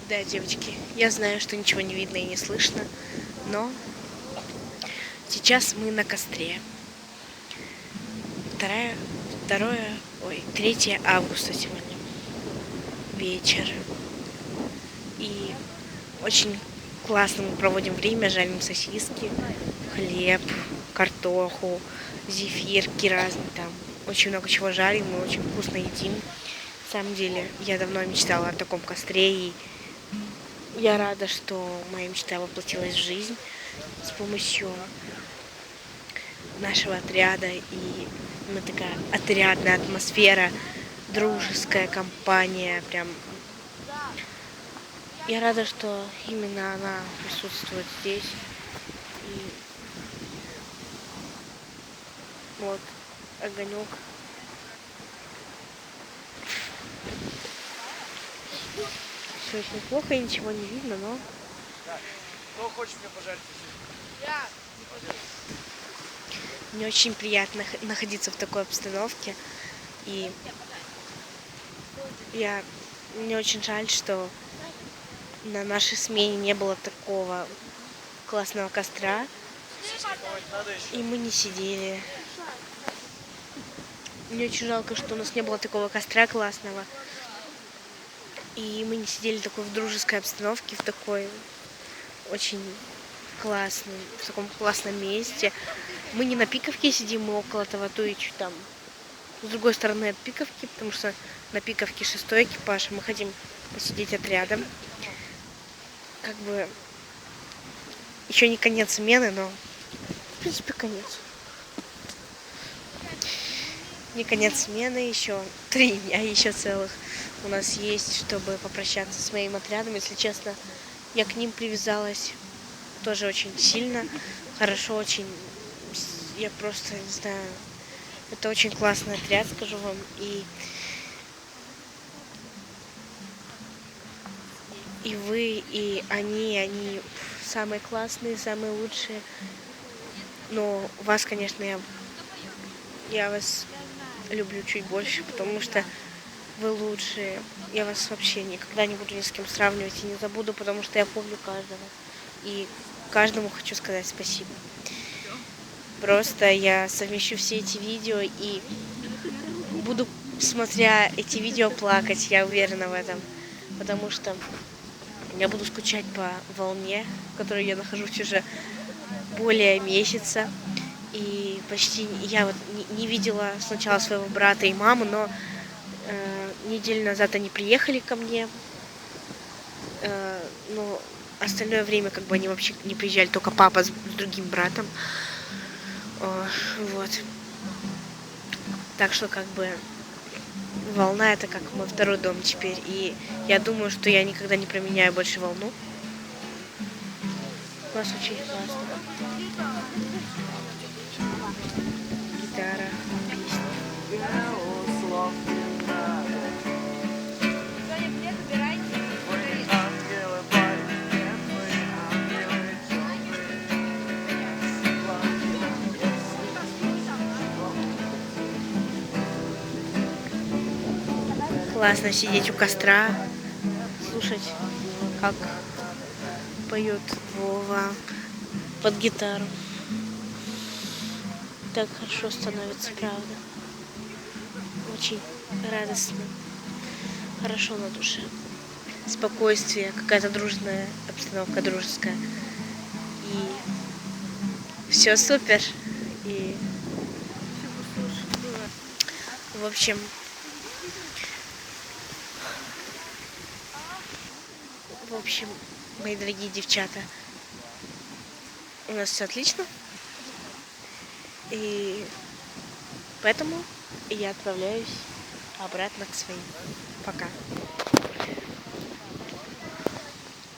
Да, девочки, я знаю, что ничего не видно и не слышно, но сейчас мы на костре. Второе, ой, 3 августа сегодня. Вечер. И очень классно мы проводим время, жарим сосиски, хлеб, картоху, зефирки разные там. Очень много чего жарим, мы очень вкусно едим. На самом деле, я давно мечтала о таком костре, и я рада, что моя мечта воплотилась в жизнь с помощью нашего отряда. И мы такая отрядная атмосфера, дружеская компания. Прям я рада, что именно она присутствует здесь. И вот огонек. Все очень плохо, и ничего не видно, но... Кто хочет мне пожарить? Мне очень приятно находиться в такой обстановке. И мне очень жаль, что на нашей смене не было такого классного костра. И мы не сидели. Мне очень жалко, что у нас не было такого костра классного. И мы не сидели такой в дружеской обстановке, в такой очень классном, в таком классном месте. Мы не на Пиковке сидим, мы около Таватуича, там, с другой стороны от Пиковки, потому что на Пиковке 6-й экипаж, мы хотим посидеть отрядом. Как бы еще не конец смены, но в принципе конец. Не конец смены, еще 3 дня, еще целых у нас есть, чтобы попрощаться с моим отрядом. Если честно, я к ним привязалась тоже очень сильно, хорошо, очень. Я просто не знаю, это очень классный отряд, скажу вам. И вы, и они самые классные, самые лучшие. Но вас, конечно, я вас люблю чуть больше, потому что вы лучшие. Я вас вообще никогда не буду ни с кем сравнивать и не забуду, потому что я помню каждого. И каждому хочу сказать спасибо. Просто я совмещу все эти видео и буду, смотря эти видео, плакать, я уверена в этом. Потому что я буду скучать по волне, в которой я нахожусь уже более месяца. И почти я вот не видела сначала своего брата и маму, но неделю назад они приехали ко мне. Но остальное время как бы они вообще не приезжали, только папа с другим братом. Вот. Так что как бы волна это как мой второй дом теперь. И я думаю, что я никогда не променяю больше волну. У нас очень классно. Гитара, песня. Классно сидеть у костра, слушать, как поет Вова под гитару. Так хорошо становится, правда. Очень радостно, хорошо на душе. Спокойствие, какая-то дружная обстановка, дружеская. И все супер. И в общем, мои дорогие девчата, у нас все отлично. И поэтому я отправляюсь обратно к своим. Пока.